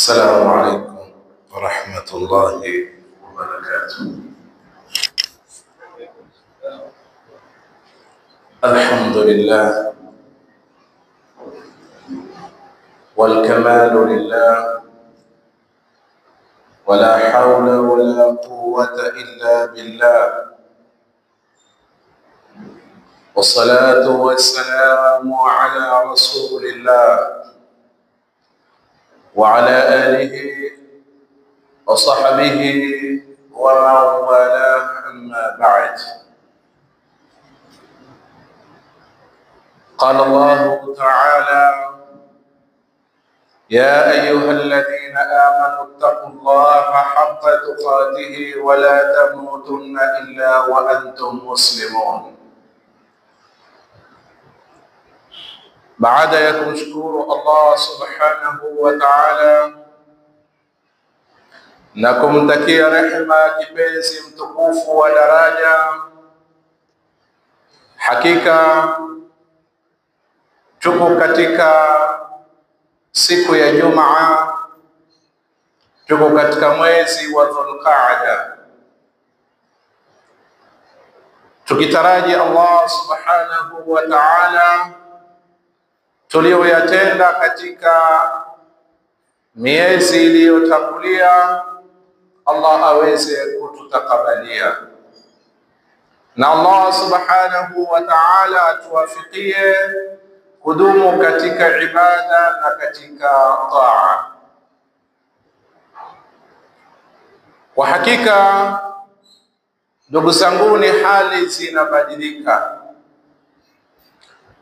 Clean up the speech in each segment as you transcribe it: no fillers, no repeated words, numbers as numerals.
السلام عليكم ورحمة الله وبركاته. الحمد لله والكمال لله ولا حول ولا قوة إلا بالله، والصلاة والسلام على رسول الله وعلى آله وصحبه ومن والاه، أما بعد. قال الله تعالى: يا أيها الذين آمنوا اتقوا الله حق تقاته ولا تموتن إلا وأنتم مسلمون. Baada ya kumshukuru Allah subhanahu wa ta'ala na kumtakia rehema kipenzi mtukufu wa daraja, hakika tuko katika siku ya Jumaa, tuko katika mwezi wa Dhulqaada, tukitaraji Allah subhanahu wa ta'ala tulioyatenda katika miezi iliyotangulia Allah aweze kututakabalia, na Allah subhanahu wa ta'ala atuwafikie kudumu katika ibada na katika taa. Kwa hakika ndugu zangu, ni hali zinabadilika,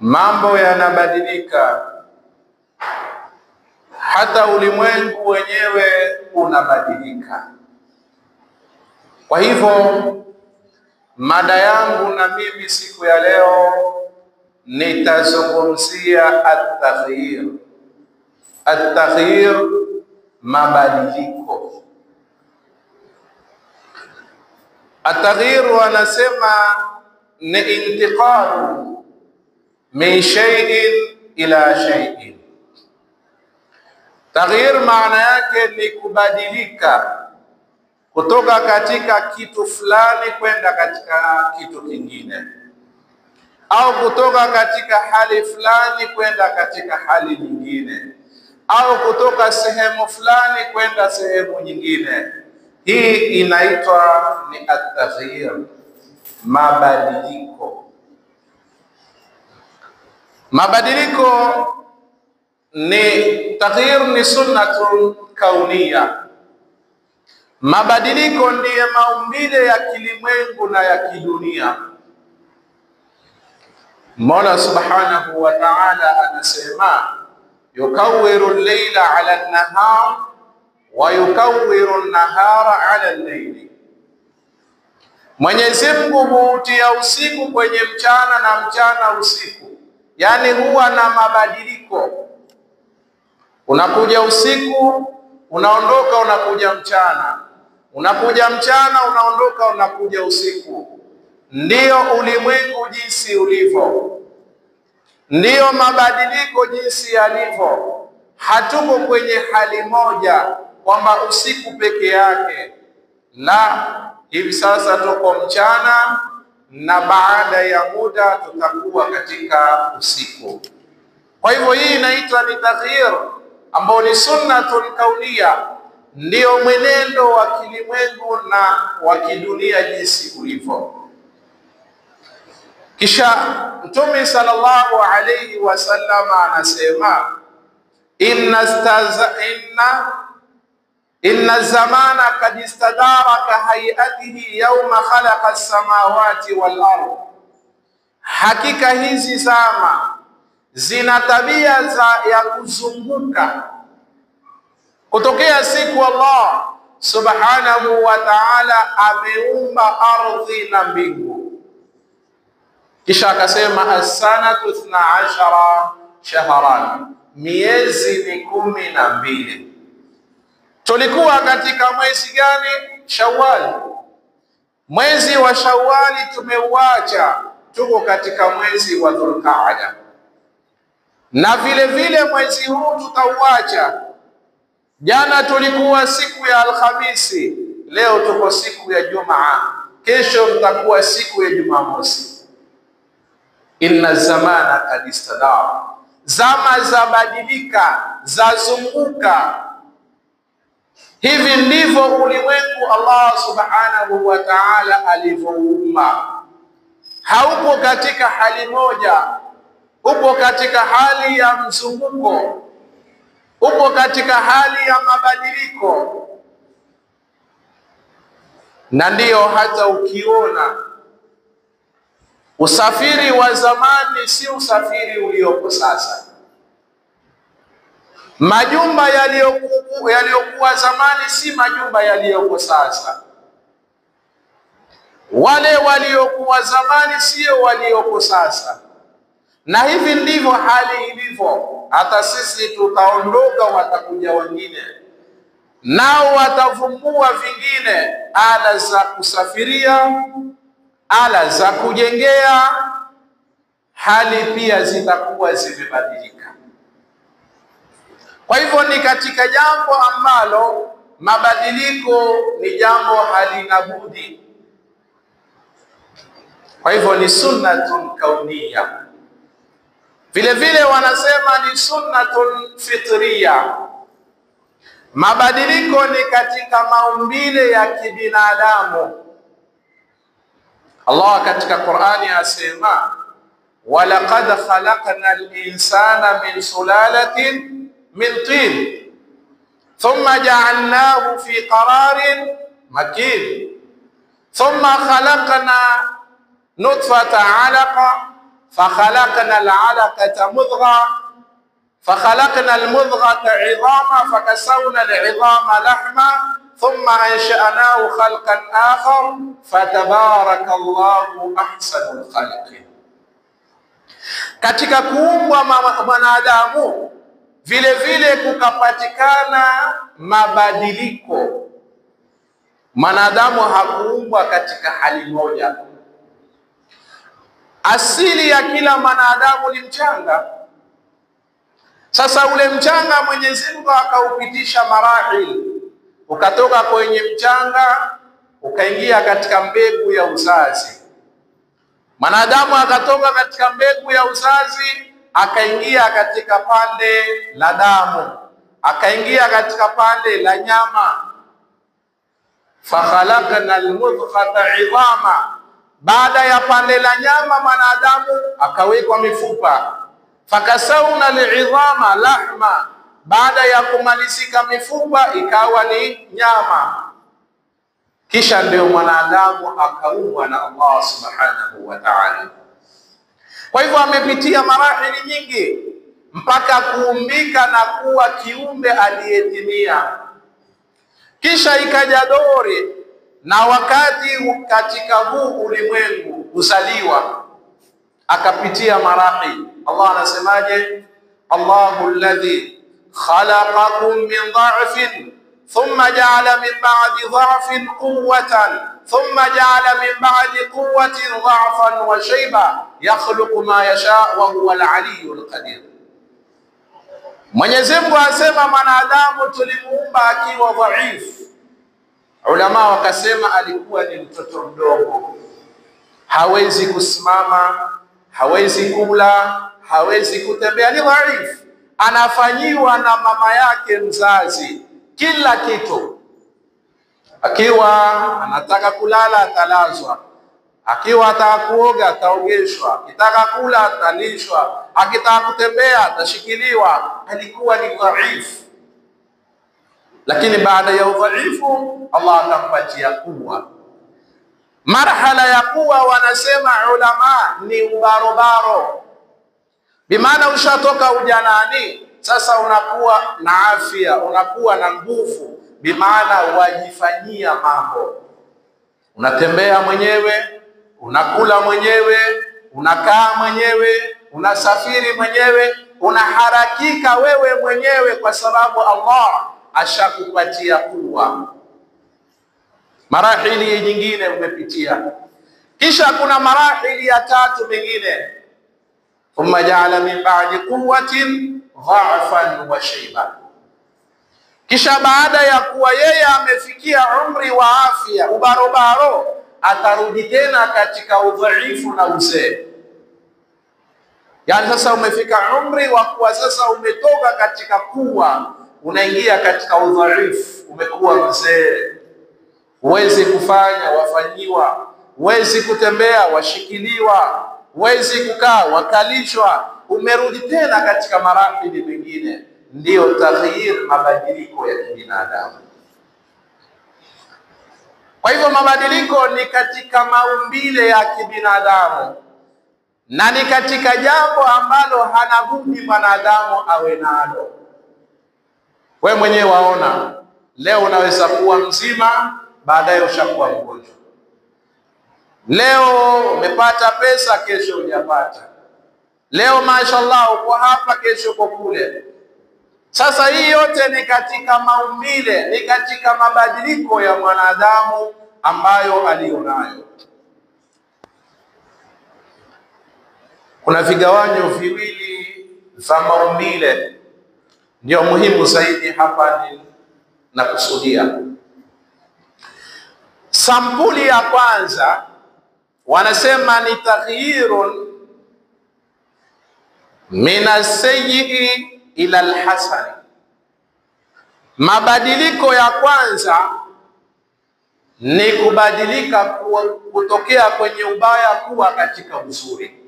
mambo yanabadilika, hata ulimwengu wenyewe unabadilika. Kwa hivyo mada yangu na mimi siku ya leo nitazungumzia at-taghyir. At-taghyir, mabadiliko. At-taghyir wanasema ni intiqalu min shay'in ila shay'in. Taghyir maana yake ni kubadilika kutoka katika kitu fulani kwenda katika kitu kingine, au kutoka katika hali fulani kwenda katika hali nyingine, au kutoka sehemu fulani kwenda sehemu nyingine. Hii inaitwa ni at-taghyir, mabadiliko. Mabadiliko ni taghyir, ni sunnatun kauniya. Mabadiliko ndiye maumbile ya kilimwengu na ya kidunia. Mola subhanahu wa ta'ala anasema: yukawwiru al-layla 'ala an-nahar wa yukawwiru an-nahara 'ala al-layli. Mwenyezi Mungu huutia usiku kwenye mchana na mchana usiku, yani huwa na mabadiliko. Unakuja usiku, unaondoka, unakuja mchana, unakuja mchana, unaondoka, unakuja usiku. Ndiyo ulimwengu jinsi ulivyo, ndiyo mabadiliko jinsi yalivyo. Hatuko kwenye hali moja kwamba usiku peke yake, la, hivi sasa tuko mchana na baada ya muda tutakuwa katika usiku. Kwa hivyo hii inaitwa ni taghyir, ambao ni sunnatun kauniya, ndio mwenendo wa kilimwengu na wa kidunia jinsi ulivyo. Kisha Mtume sallallahu alayhi wasallam anasema: inna zamana kad istadaraka hayatihi yawma khalaqa as-samawati wal ard. Hakika hizi zama zina tabia ya kuzunguka kutokea siku Allah subhanahu wa ta'ala ameumba ardhi na mbingu. Kisha akasema as-sanatu 12 shahran, miezi ni 12. Tulikuwa katika mwezi gani? Shawwal. Mwezi wa Shawwali tumeuacha, tuko katika mwezi wa Dhulqaada, na vile vile mwezi huu tutauacha. Jana tulikuwa siku ya Alhamisi, leo tuko siku ya Jumaa, kesho tutakuwa siku ya Jumamosi. Inna zamana kad istadara, zama zabadilika, zazunguka. Hivi ndivyo ulimwengu Allah subhanahu wa ta'ala alivyoumba. Haupo katika hali moja, upo katika hali ya mzunguko, upo katika hali ya mabadiliko. Na ndiyo hata ukiona usafiri wa zamani si usafiri uliopo sasa. Majumba yaliyokuwa zamani si majumba yaliyoko sasa. Wale waliokuwa zamani sio walioko sasa. Na hivi ndivyo hali ilivyo. Hata sisi tutaondoka, watakuja wengine, nao watavumbua vingine, ala za kusafiria, ala za kujengea. Hali pia zitakuwa zimebadilika. Kwa hivyo ni katika jambo ambalo mabadiliko ni jambo halina budi. Kwa hivyo ni sunnatun kauniyya. Vile vile wanasema ni sunnatun fitriya. Mabadiliko ni katika maumbile ya kibinadamu. Allah katika Qur'ani asema, walaqad khalaqna al-insana min sulalatin min tin thumma ja'alnahu fi qararin makin thumma khalaqna nutfata 'alaqa فخلقنا العلقة مضغة فخلقنا المضغة عظاما فكسونا العظام لحما ثم أنشأناه خلقا آخر فتبارك الله أحسن الخالقين. Katika kuumbwa mwanadamu vile vile kukapatikana mabadiliko. Mwanadamu hakuumbwa katika hali moja. Asili ya kila mwanadamu ni mchanga. Sasa ule mchanga Mwenyezi Mungu akaupitisha marahil, ukatoka kwenye mchanga ukaingia katika mbegu ya uzazi. Mwanadamu akatoka katika mbegu ya uzazi akaingia katika pande la damu, akaingia katika pande la nyama. Fakhalaqna almudghata 'idhama, baada ya pande la nyama mwanadamu akawekwa mifupa. Fakasawna al'idhama lahma, baada ya kumalizika mifupa ikawa ni nyama. Kisha ndio mwanadamu akaumbwa na Allah subhanahu wa ta'ala. Kwa hivyo amepitia marahili nyingi mpaka kuumbika na kuwa kiumbe aliyetimia. Kisha ikaja dori na wakati katika huu ulimwengu kuzaliwa, akapitia marahili. Allah anasemaje? Allahu alladhi khalaqakum min dha'fin thumma ja'ala min ba'di dha'fin quwwatan thumma ja'ala min ba'di quwwatin dha'fan wa shayba yakhluqu ma yasha wa huwa al-'aliyyul qadir. Mwenyezi Mungu asema mwanadamu tulimuumba akiwa dhaifu. Ulama wakasema alikuwa ni mtoto mdogo, hawezi kusimama, hawezi kula, hawezi kutembea, ni dhaifu. Anafanyiwa na mama yake mzazi kila kitu. Akiwa anataka kulala atalazwa, akiwa ataka kuoga ataogeshwa, akitaka kula atalishwa, akitaka kutembea atashikiliwa. Alikuwa ni dhaifu. Lakini baada ya udhaifu Allah akampatia kuwa. Marhala ya kuwa wanasema ulama ni ubarobaro. Bimaana ushatoka ujanani, sasa unakuwa na afya, unakuwa na nguvu. Bimaana wajifanyia mambo. Unatembea mwenyewe, unakula mwenyewe, unakaa mwenyewe, unasafiri mwenyewe, unaharakika wewe mwenyewe kwa sababu Allah ashakupatia kuwa. Marahili nyingine umepitia. Kisha kuna marahili ya tatu mengine. Thumma ja'ala min ba'di quwwatin dha'fan wa shayba. Kisha baada ya kuwa yeye amefikia umri wa afya, ubarobaro, atarudi tena katika udhaifu na uzee. Yani sasa umefika umri wa kuwa sasa umetoka katika kuwa, unaingia katika udhaifu, umekuwa mzee. Huwezi kufanya, wafanyiwa. Huwezi kutembea, washikiliwa. Huwezi kukaa, wakalishwa. Umerudi tena katika marahili mengine. Ndiyo taghyir, mabadiliko ya kibinadamu. Kwa hivyo mabadiliko ni katika maumbile ya kibinadamu, na ni katika jambo ambalo hana budi mwanadamu awe nalo. Wewe mwenyewe waona, leo unaweza kuwa mzima, baadaye ushakuwa mgonjwa. Leo umepata pesa, kesho hujapata. Leo mashallah uko hapa, kesho uko kule. Sasa hii yote ni katika maumbile, ni katika mabadiliko ya mwanadamu ambayo alionayo. Kuna vigawanyo viwili vya maumbile, ndio muhimu zaidi hapa ni na kusudia. Sampuli ya kwanza wanasema ni taghyirun min as-sayyi ila al-hasan. Mabadiliko ya kwanza ni kubadilika kutokea kwenye ubaya kuwa katika uzuri.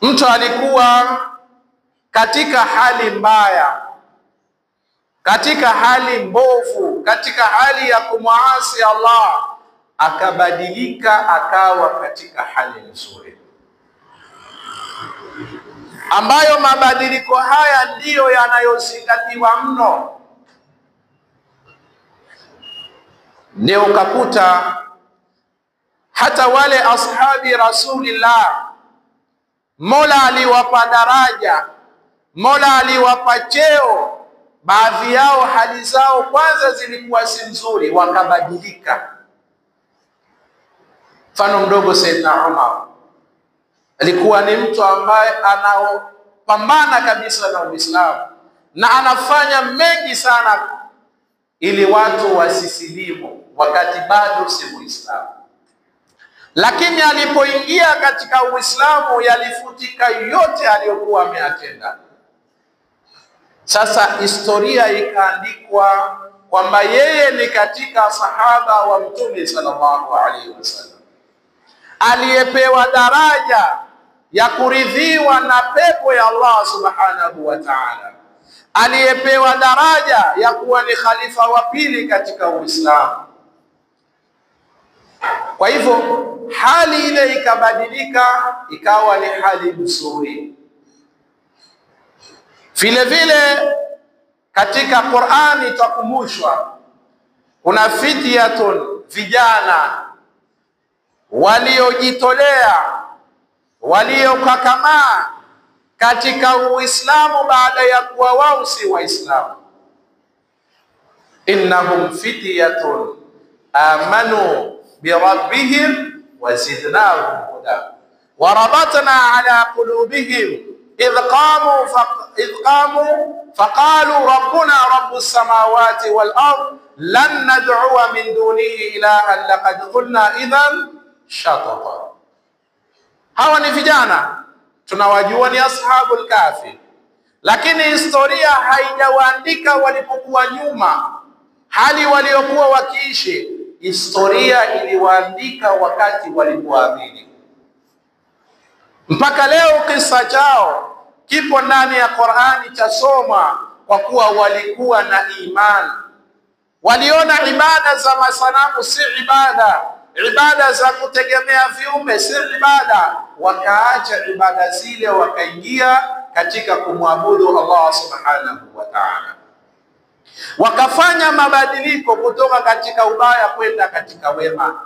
Mtu alikuwa katika hali mbaya, katika hali mbovu, katika hali ya kumuasi Allah, akabadilika akawa katika hali nzuri, ambayo mabadiliko haya ndiyo yanayozingatiwa mno. Ndio ukakuta hata wale ashabi Rasulillah, Mola aliwapa daraja, Mola aliwapa cheo. Baadhi yao hali zao kwanza zilikuwa si nzuri, wakabadilika. Mfano mdogo, Sayyidina Umar alikuwa ni mtu ambaye anaopambana kabisa na Uislamu na anafanya mengi sana ili watu wasisilimu wakati bado si Muislamu. Lakini alipoingia katika Uislamu yalifutika yote aliyokuwa ameyatenda. Sasa historia ikaandikwa kwamba yeye ni katika sahaba wa Mtume sallallahu alaihi wasallam aliyepewa daraja ya kuridhiwa na pepo ya Allah subhanahu wa ta'ala, aliyepewa daraja ya kuwa ni khalifa wa pili katika Uislamu. Kwa hivyo hali ile ikabadilika, ikawa ni hali nzuri. Vile vile katika Qur'ani tutakumbushwa kuna fityatun, vijana waliojitolea, waliokakamaa katika Uislamu baada ya kuwa wao si Waislamu. Innahum fityatun amanu birabbihim wazidnahum huda warabatna ala qulubihim idh qamu faqalu rabbuna rabbus samawati wal ard lan nad'u min dunihi ilahan laqad qulna idhan shatata. Hawa ni vijana tunawajua ni ashabul kahfi, lakini historia haijawaandika walipokuwa nyuma, hali waliokuwa wakiishi. Historia iliwaandika wakati walipoamini. Mpaka leo kisa chao kipo ndani ya Qur'ani chasoma, kwa kuwa walikuwa na imani. Waliona ibada za masanamu si ibada, ibada za kutegemea viumbe si ibada, wakaacha ibada zile wakaingia katika kumwabudu Allah subhanahu wa ta'ala. Wakafanya mabadiliko kutoka katika ubaya kwenda katika wema.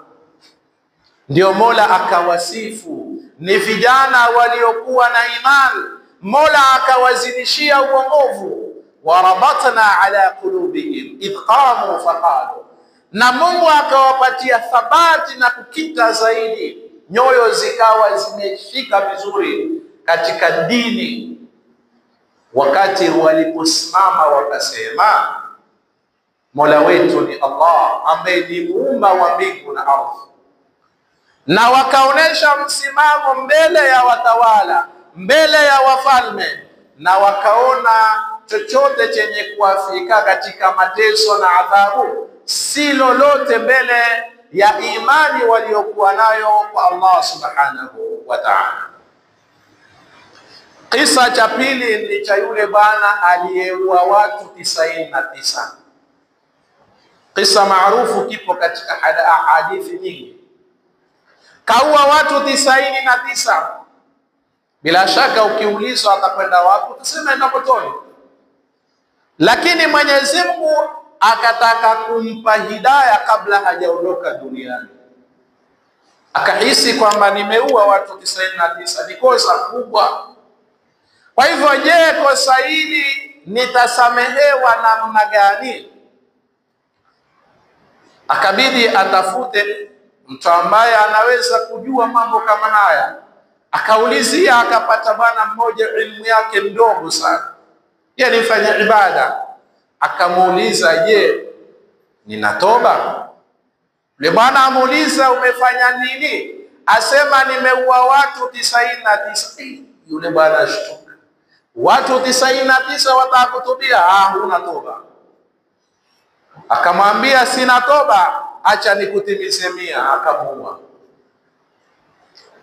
Ndio Mola akawasifu ni vijana waliokuwa na imani, Mola akawazidishia uongofu. Warabatna ala qulubihim idh qamu faqalu, na Mungu akawapatia thabati na kukita zaidi, nyoyo zikawa zimeshika vizuri katika dini. wakati waliposimama wakasema, Mola wetu ni Allah ambaye ni muumba wa mbingu na ardhi, na wakaonesha msimamo mbele ya watawala, mbele ya wafalme, na wakaona chochote chenye kuafika katika mateso na adhabu si lolote mbele ya imani waliokuwa nayo kwa Allah subhanahu wa ta'ala. Kisa cha pili ni cha yule bwana aliyeua watu 99. Kisa maarufu kipo katika hadithi nyingi. Kaua watu 99. Bila shaka ukiulizwa atakwenda wapi, utasema enda motoni. Lakini Mwenyezi Mungu akataka kumpa hidayah kabla hajaondoka duniani. Akahisi kwamba nimeua watu 99 ni kosa kubwa. Kwa hivyo, je, kosa hili nitasamehewa namna gani? Akabidi atafute mtu ambaye anaweza kujua mambo kama haya. Akaulizia, akapata bwana mmoja ilmu yake ndogo sana, yeye alifanya ibada. Akamuuliza, je, nina toba? Yule bwana amuuliza, umefanya nini? Asema, nimeua watu 99. Yule bwana ashtuka, watu 99 watakutubia? Huna toba. Akamwambia, sina toba, acha nikutimize 100. Akamuua.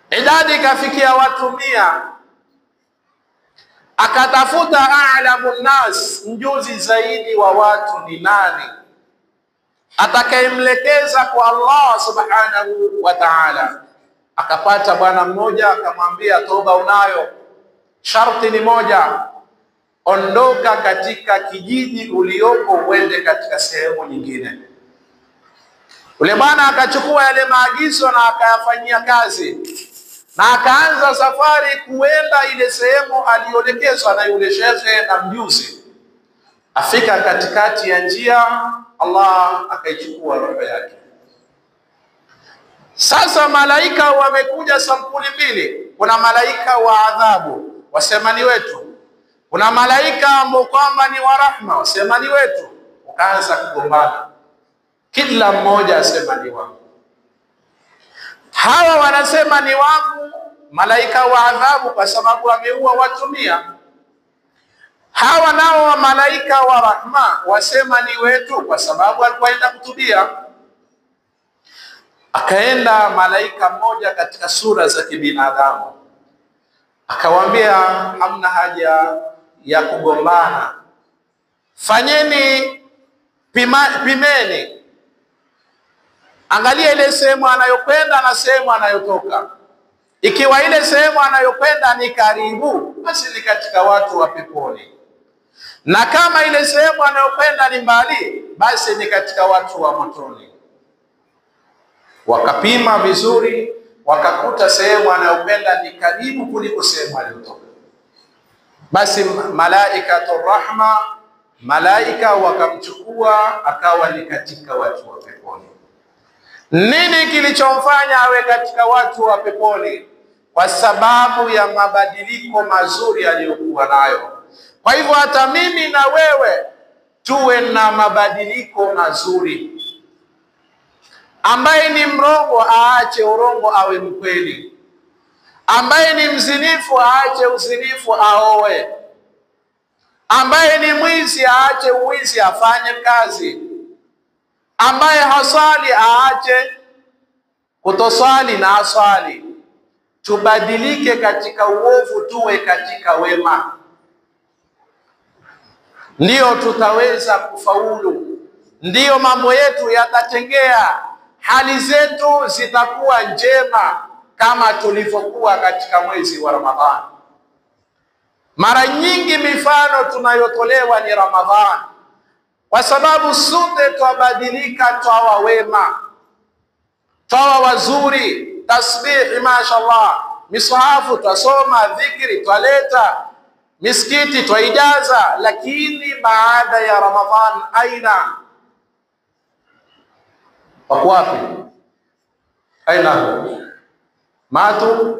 Idadi kafikia watu 100. Akatafuta a'lamu nnas, mjuzi zaidi wa watu ni nani atakayemlekeza kwa Allah subhanahu wa ta'ala. Akapata bwana mmoja, akamwambia, toba unayo, sharti ni moja, ondoka katika kijiji uliopo uende katika sehemu nyingine. Ule bwana akachukua yale maagizo na akayafanyia kazi, na akaanza safari kuenda ile sehemu aliyoelekezwa na yule shehe na mjuzi. Afika katikati ya njia, Allah akaichukua roho yake. Sasa malaika wamekuja sampuli mbili. Kuna malaika wa adhabu, wasema ni wetu. Kuna malaika ambao kwamba ni wa rahma, wasema ni wetu. Ukaanza kugombana, kila mmoja asema ni wangu. Hawa wanasema ni wangu, malaika wa adhabu, kwa sababu wameua watu 100. Hawa nao wa malaika wa rahma wasema ni wetu, kwa sababu alikwenda kutubia. Akaenda malaika mmoja katika sura za kibinadamu, akawaambia, hamna haja ya kugombana, fanyeni pimeni, angalia ile sehemu anayokwenda na sehemu anayotoka. Ikiwa ile sehemu anayokwenda ni karibu, basi ni katika watu wa peponi, na kama ile sehemu anayokwenda ni mbali, basi ni katika watu wa motoni. Wakapima vizuri, wakakuta sehemu anayokwenda ni karibu kuliko sehemu aliyotoka. Basi malaikatur rahma, malaika wakamchukua, akawa ni katika watu wa peponi. Nini kilichomfanya awe katika watu wa peponi? Kwa sababu ya mabadiliko mazuri aliyokuwa nayo. Kwa hivyo hata mimi na wewe tuwe na mabadiliko mazuri. Ambaye ni mrongo aache urongo, awe mkweli. Ambaye ni mzinifu aache uzinifu, aoe. Ambaye ni mwizi aache uwizi, afanye kazi. Ambaye hasali aache kutoswali na aswali. Tubadilike katika uovu, tuwe katika wema, ndiyo tutaweza kufaulu, ndiyo mambo yetu yatatengea, hali zetu zitakuwa njema kama tulivyokuwa katika mwezi wa Ramadhani. Mara nyingi mifano tunayotolewa ni Ramadhani, kwa sababu sote twabadilika, twawa wema, twawa wazuri, tasbihi mashallah, mishafu twasoma, dhikri twaleta, miskiti twaijaza. Lakini baada ya Ramadhan aina? Wako wapi? Aina matu?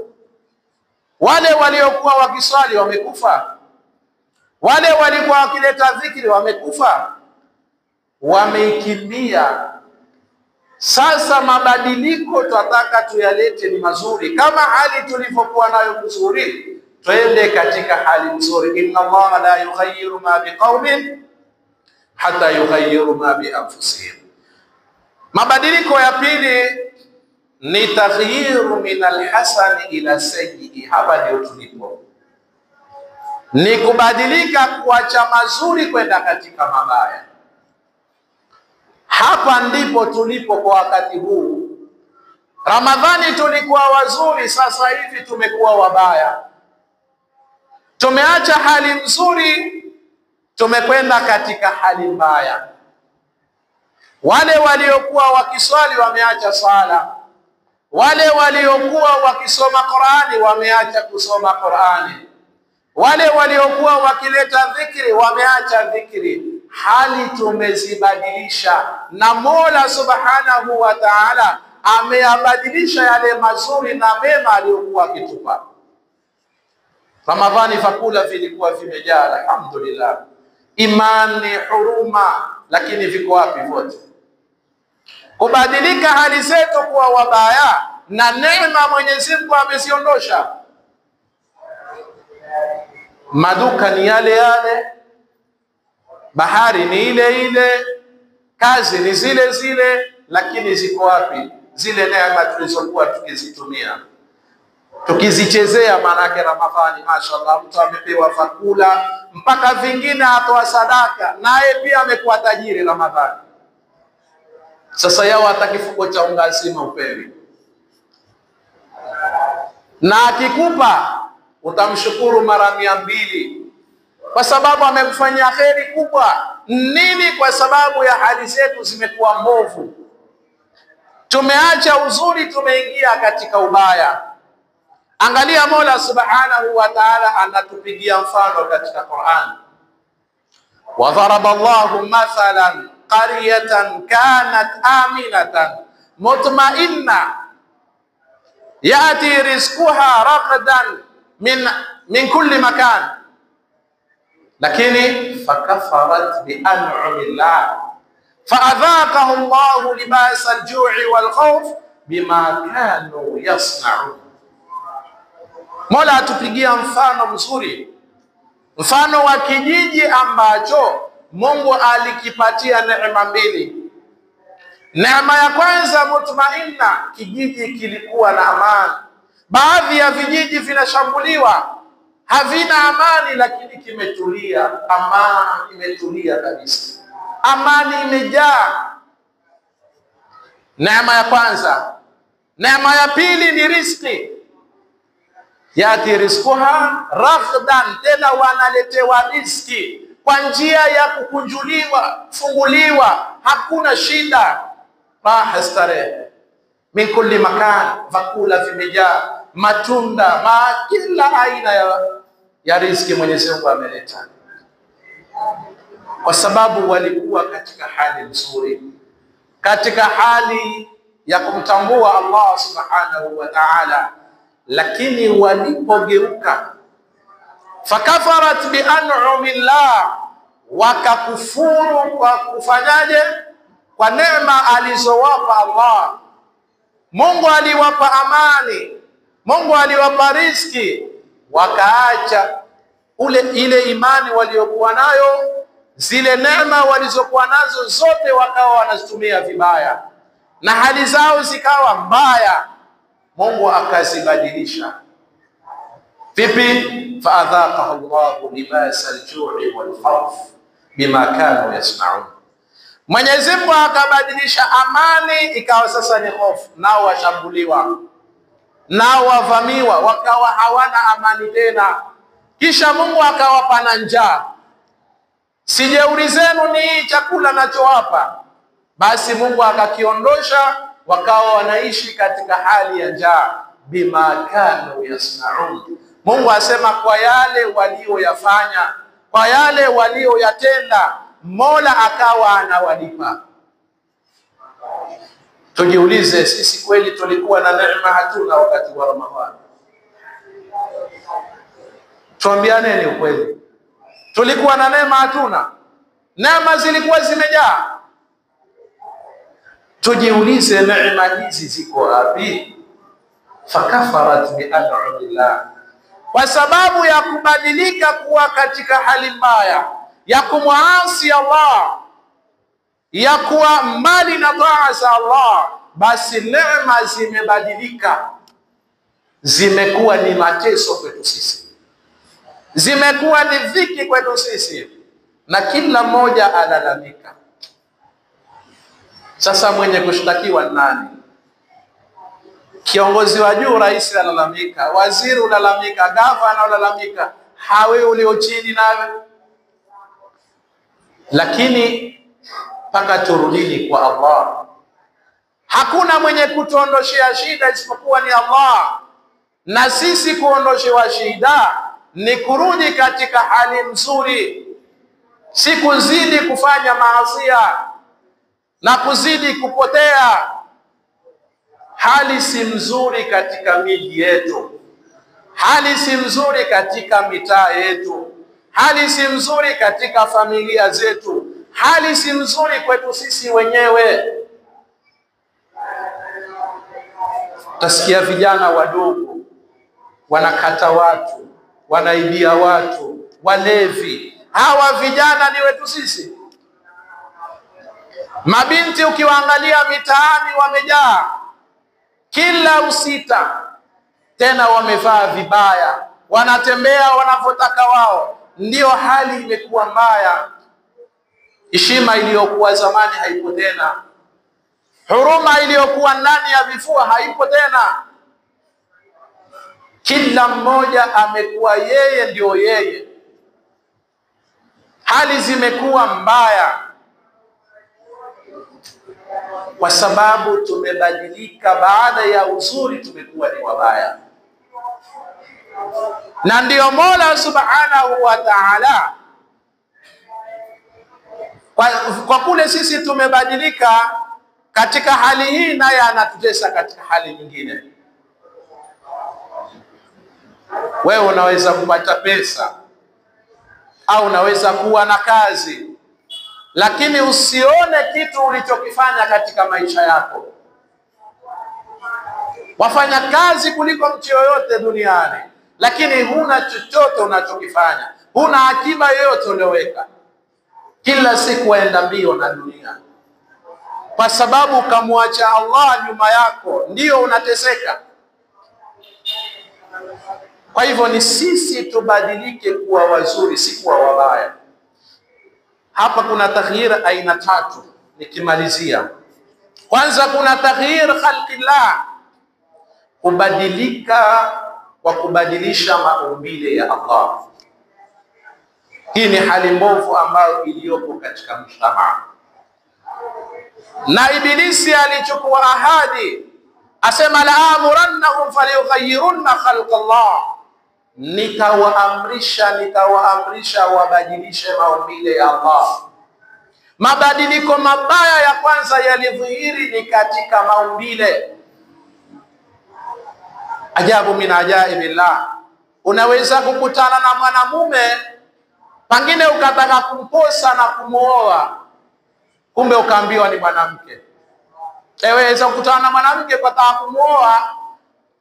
Wale waliokuwa wakiswali wamekufa, Wale walikuwa wakileta dhikri wamekufa, wameikimbia. Sasa mabadiliko tunataka tuyalete ni mazuri, kama hali tulivyokuwa nayo nzuri, twende katika hali nzuri. Inna Allah la yughayyiru ma biqaumin hatta yughayyiru ma bi anfusihim. Mabadiliko ya pili ni taghyiru min alhasan ila sayyi. Hapa ndio tulipo, ni kubadilika kuacha mazuri kwenda katika mabaya. Hapa ndipo tulipo kwa wakati huu. Ramadhani tulikuwa wazuri, sasa hivi tumekuwa wabaya. Tumeacha hali nzuri, tumekwenda katika hali mbaya. Wale waliokuwa wakiswali wameacha sala, wale waliokuwa wakisoma Qur'ani wameacha kusoma Qur'ani, wale waliokuwa wakileta dhikri wameacha dhikri. Hali tumezibadilisha, na Mola Subhanahu wa Ta'ala ameyabadilisha yale mazuri na mema aliyokuwa akitupa. Ramadhani fakula vilikuwa vimejaa, alhamdulillah, imani, huruma, lakini viko wapi vote? Kubadilika hali zetu kuwa wabaya na neema Mwenyezi Mungu ameziondosha. Maduka ni yale yale, bahari ni ile ile, kazi ni zile zile, lakini ziko wapi zile neema tulizokuwa tukizitumia, tukizichezea? Manake Ramadhani, mashaallah, mtu amepewa fakula mpaka vingine atoa sadaka, naye pia amekuwa tajiri Ramadhani. Sasa yao hata kifuko cha unga zima upewi, na akikupa utamshukuru mara 200 kwa sababu amekufanyia kheri kubwa. Nini? Kwa sababu ya hali zetu zimekuwa mbovu, tumeacha uzuri, tumeingia katika ubaya. Angalia, Mola Subhanahu wa Ta'ala anatupigia mfano katika Qur'an. Wa dharaba Allahu mathalan qaryatan kanat aminatan mutma'inna yati rizquha ragadan min kulli makan lakini fakafarat bi an'amillah faadhaqahu Allahu libasa al-ju'i wal khawf bima kanu yasna'un. Mola atupigia mfano mzuri, mfano wa kijiji ambacho Mungu alikipatia neema mbili. Neema ya kwanza, mutmainna, kijiji kilikuwa na amani. Baadhi ya vijiji vinashambuliwa, havina amani, lakini kimetulia. Amani imetulia kabisa, amani imejaa. Neema ya kwanza. Neema ya pili ni riziki. Yati rizquha raghdan, tena wanaletewa riziki kwa njia ya kukunjuliwa, funguliwa, hakuna shida, raha, starehe. Min kulli makan, vakula vimejaa, matunda, kila aina ya riziki Mwenyezi Mungu ameleta, kwa sababu walikuwa katika hali nzuri, katika hali ya kumtambua Allah Subhanahu wa Ta'ala. Lakini walipogeuka, fakafarat bi an'amillah, wakakufuru kwa kufanyaje? Kwa neema alizowapa Allah. Mungu aliwapa amani, Mungu aliwapa riziki, wakaacha ile imani waliokuwa nayo, zile neema walizokuwa nazo zote wakawa wanazitumia vibaya, na hali zao zikawa mbaya. Mungu akazibadilisha. Vipi? Faadhaqahu Allahu libasa al-ju'i wal khawf bima kanu yasna'un. Mwenyezi Mungu akabadilisha amani ikawa sasa ni hofu, nao washambuliwa, nao wavamiwa, wakawa hawana amani tena. Kisha Mungu akawapa na njaa. Si jeuri zenu ni chakula nachowapa, basi Mungu akakiondosha, wakawa wanaishi katika hali ya njaa. Bima kanu yasna'un. Mungu asema kwa yale walioyafanya, kwa yale walioyatenda, Mola akawa anawalipa. Tujiulize, sisi kweli tulikuwa na neema hatuna wakati wa Ramadhani? Tuambiane ni ukweli. Tulikuwa na neema? Hatuna. Neema zilikuwa zimejaa. Tujiulize, neema hizi ziko wapi? Fakafarat bi an'amillah, kwa sababu ya kubadilika kuwa katika hali mbaya ya kumwasi Allah, ya kuwa mbali na taa za Allah, basi neema zimebadilika, zimekuwa ni mateso kwetu sisi, zimekuwa ni dhiki kwetu sisi, na kila mmoja alalamika. Sasa mwenye kushtakiwa nani? Kiongozi wa juu, rais alalamika, waziri ulalamika, gavana ulalamika, hawe ulio chini nawe. Lakini mpaka turudini kwa Allah. Hakuna mwenye kutuondoshea shida isipokuwa ni Allah, na sisi kuondoshewa shida ni kurudi katika hali nzuri, si kuzidi kufanya maasiya na kuzidi kupotea. Hali si mzuri katika miji yetu, hali si mzuri katika mitaa yetu, hali si mzuri katika familia zetu, hali si mzuri kwetu sisi wenyewe. Tasikia vijana wadogo wanakata watu, wanaibia watu, walevi. Hawa vijana ni wetu sisi. Mabinti ukiwaangalia mitaani wamejaa kila usita, tena wamevaa vibaya, wanatembea wanavyotaka wao. Ndio hali imekuwa mbaya. Heshima iliyokuwa zamani haipo tena, huruma iliyokuwa ndani ya vifua haipo tena. Kila mmoja amekuwa yeye ndio yeye. Hali zimekuwa mbaya kwa sababu tumebadilika. Baada ya uzuri tumekuwa ni wabaya, na ndio Mola Subhanahu wa Ta'ala, kwa kule sisi tumebadilika katika hali hii, naye anatutesa katika hali nyingine. Wewe unaweza kupata pesa au unaweza kuwa na kazi, lakini usione kitu ulichokifanya katika maisha yako. Wafanya kazi kuliko mtu yoyote duniani, lakini huna chochote unachokifanya, huna akiba yoyote ulioweka. Kila siku waenda mbio na dunia, kwa sababu ukamwacha Allah nyuma yako, ndio unateseka. Kwa hivyo ni sisi tubadilike kuwa wazuri, si kuwa wabaya. Hapa kuna taghyir aina tatu nikimalizia. Kwanza kuna taghyir khalqillah, kubadilika kwa kubadilisha maumbile ya Allah. Hii ni hali mbovu ambayo iliyopo katika mshtama, na Ibilisi alichukua ahadi, asema la amurannahum falyughayyirunna khalqallah, nitawaamrisha wabadilishe maumbile ya Allah. Mabadiliko mabaya ya kwanza yalidhihiri ni katika maumbile. Ajabu min ajaibillah, unaweza kukutana na mwanamume pengine ukataka kumposa na kumuoa, kumbe ukaambiwa ni mwanamke. Waweza kukutana na mwanamke kwa kutaka kumuoa,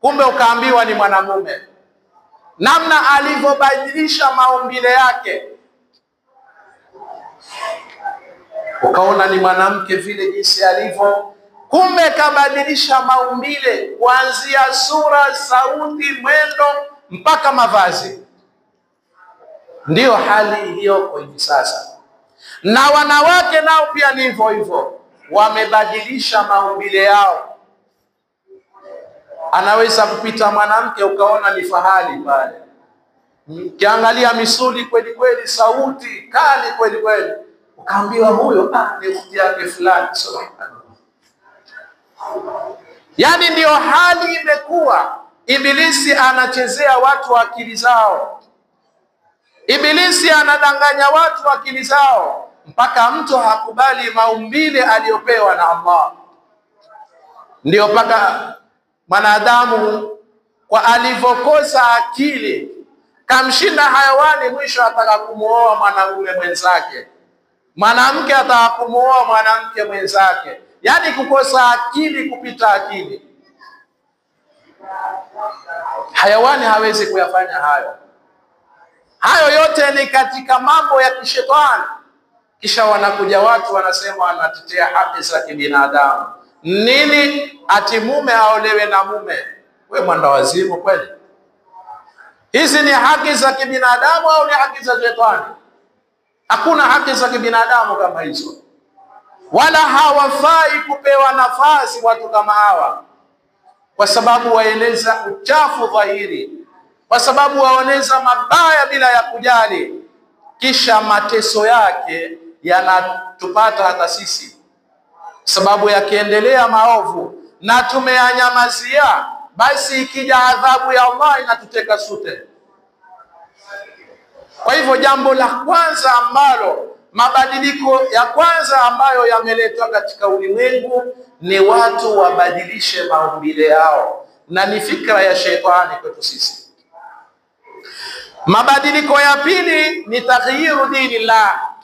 kumbe ukaambiwa ni mwanamume. Namna alivyobadilisha maumbile yake, ukaona ni mwanamke vile jinsi alivyo, kumbe kabadilisha maumbile kuanzia sura, sauti, mwendo mpaka mavazi. Ndiyo hali iliyoko hivi sasa. Na wanawake nao pia ni hivyo hivyo, wamebadilisha maumbile yao. Anaweza kupita mwanamke ukaona ni fahali pale, ukiangalia misuli kweli kweli, sauti kali kweli kweli, ukaambiwa huyo ni ukhti yake fulani. Subhanallah. Yani ndio hali imekuwa. Ibilisi anachezea watu akili zao, Ibilisi anadanganya watu akili zao, mpaka mtu hakubali maumbile aliyopewa na Allah. Ndio mpaka mwanadamu kwa alivyokosa akili Kamshinda hayawani, mwisho ataka kumuoa mwanamume mwenzake, mwanamke ataka kumuoa mwanamke mwenzake, yani kukosa akili kupita akili. Hayawani hawezi kuyafanya hayo. Hayo yote ni katika mambo ya kishetani. Kisha wanakuja watu wanasema wanatetea haki za kibinadamu. Nini? Ati mume aolewe na mume. We mwenda wazimu kweli? Hizi ni haki za kibinadamu au ni haki za shetani? Hakuna haki za kibinadamu kama hizo, wala hawafai kupewa nafasi watu kama hawa, kwa sababu waeleza uchafu dhahiri, kwa sababu waoneza mabaya bila ya kujali, kisha mateso yake yanatupata hata sisi, sababu yakiendelea maovu na tumeyanyamazia, basi ikija adhabu ya Allah inatuteka sote. Kwa hivyo jambo la kwanza ambalo, mabadiliko ya kwanza ambayo yameletwa katika ulimwengu ni watu wabadilishe maumbile yao, na ni fikra ya shetani kwetu sisi. Mabadiliko ya pili ni taghyiru dinillah.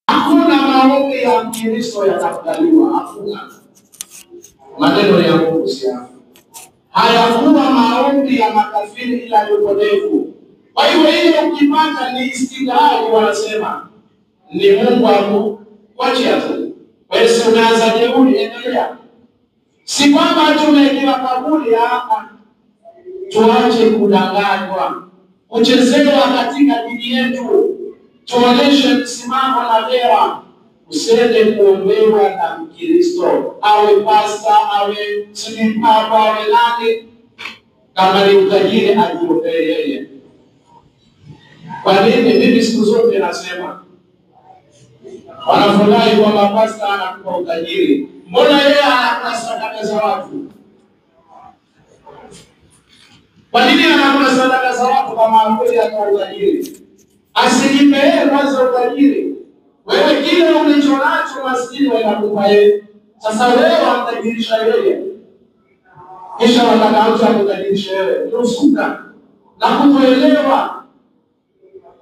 Hakuna maombi ya Mkristo yatakubaliwa. Hakuna. Maneno ya Mungu siya. Hayakuwa maombi ya makafiri ila upotevu. Kwa hiyo ile ukipata ni istighfar, wanasema ni Mungu wako, wacha tu. Wewe unaanza jeuri, endelea. Si kwamba tumekiwa kaburi hapa. Tuache kudanganywa, kuchezewa katika dini yetu. Tuoneshe msimamo na vera. Usiende kuombewa na Mkristo, awe pasta, awe papa, awe nani. Kama ni utajiri ajiombee yeye. Kwa nini? Mimi siku zote nasema wanafurahi kwamba pasta anakupa utajiri. Mbona yeye anakula sadaka za watu? Kwa nini anakula sadaka za watu kama kweli ana utajiri? Asijipe yeye kwanza utajiri. Wewe kile ulichonacho maskini wanakupa yeye. Sasa wewe unamtajirisha yeye, kisha wanataka mtu akutajirishe wewe. Usuka na kutoelewa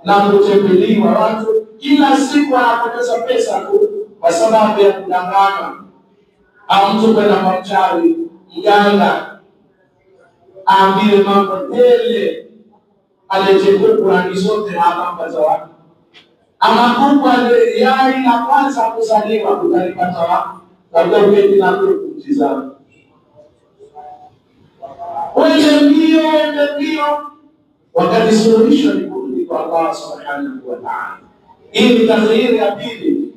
na kutembelewa. Watu kila siku wanapoteza pesa tu kwa sababu ya kudanganywa. Au mtu kwenda kwa mchawi, mganga, aambiwe mambo tele, alete Qur'ani zote na akampa zawadi. Ama kuku yai la kwanza kuzaliwa kutalipata wapi? Labda uketi na kutizama. Wende mbio, wakati suluhisho ni kwa Allah subhanahu wa ta'ala. Hii ni taghyiri ya pili.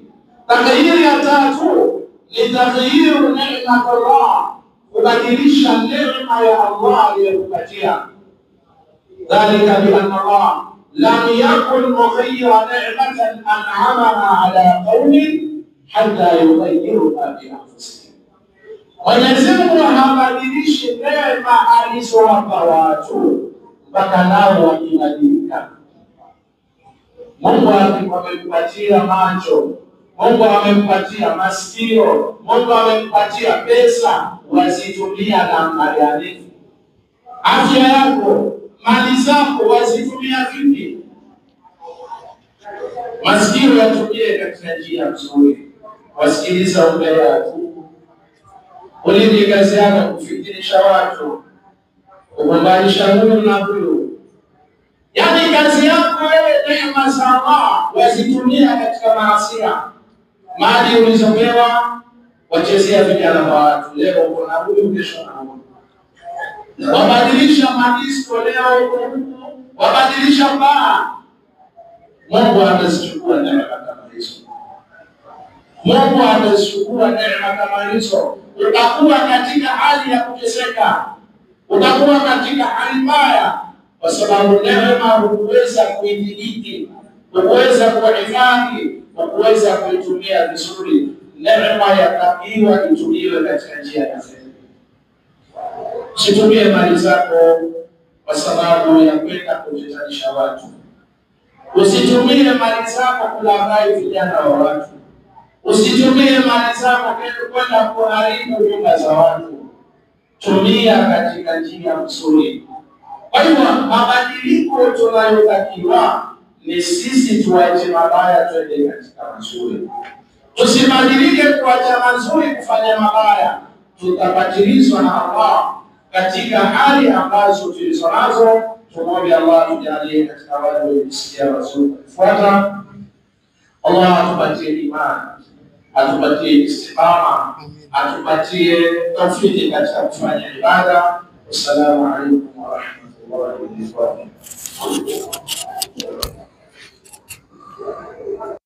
Taghyiri ya tatu ni taghyiru neema Allah, kubadilisha neema ya Allah aliyokupatia. Dhalika bi anna Allah lam yakun mughayyiran ni'matan an'amaha ala qaumin hatta yughayyiru bi anfusihim. Mwenyezi Mungu habadilishi neema alizowapa watu mpaka nao wakibadilika. Mungu amekupatia macho, Mungu amempatia masikio, Mungu amempatia pesa, wazitumia namna gani? Afya yako, mali zako wazitumia vipi? Masikio yatumie katika njia nzuri, wasikiliza umbea tu. Ulimi kazi yako kufikirisha watu, kugombanisha huyu na huyu. Yaani kazi yako wewe, neema za Allah wazitumia katika maasiya. Mali ulizopewa wachezea vijana wa watu, leo uko na huyu, kesho na huyu. Wabadilisha madisko, leo uko huku, wabadilisha baa. Mungu atazichukua neema kama hizo. Mungu atazichukua neema kama hizo. Utakuwa katika hali ya kuteseka, utakuwa katika hali mbaya, kwa sababu neema huweza kuidhibiti, huweza kuhifadhi, huweza kuitumia vizuri. Neema yatakiwa itumiwe katika njia ya kheri. Usitumie mali zako kwa sababu ya kwenda kutatanisha watu. Usitumie mali zako kulaghai vijana wa watu. Usitumie mali zako kwenda kuharibu nyumba za watu. Tumia katika njia nzuri. Kwa hivyo mabadiliko tunayotakiwa ni sisi tuache mabaya twende katika mazuri. Tusibadilike kuacha mazuri kufanya mabaya, tutapatilizwa na Allah katika hali ambazo tulizo nazo. Tumwombe Allah tujalie katika wale waliosikia mazuri kufuata. Allah atupatie imani, atupatie istiqama, atupatie tawfiki katika kufanya ibada. Assalamu alaykum wa rahmatullahi wa barakatuh.